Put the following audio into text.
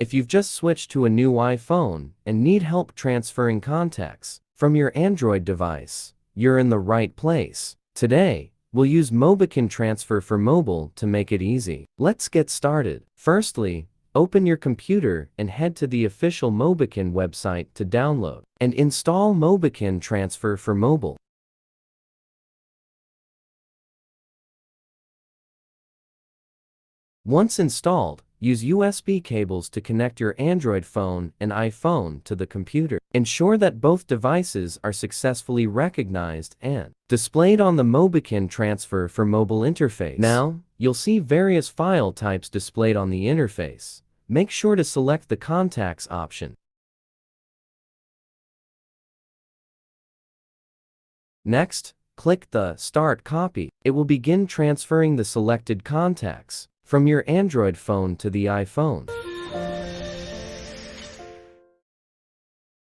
If you've just switched to a new iPhone and need help transferring contacts from your Android device, you're in the right place. Today, we'll use MobiKin Transfer for mobile to make it easy. Let's get started. Firstly, open your computer and head to the official MobiKin website to download and install MobiKin Transfer for mobile. Once installed, use USB cables to connect your Android phone and iPhone to the computer. Ensure that both devices are successfully recognized and displayed on the MobiKin Transfer for mobile interface. Now, you'll see various file types displayed on the interface. Make sure to select the Contacts option. Next, click the Start Copy. It will begin transferring the selected contacts from your Android phone to the iPhone.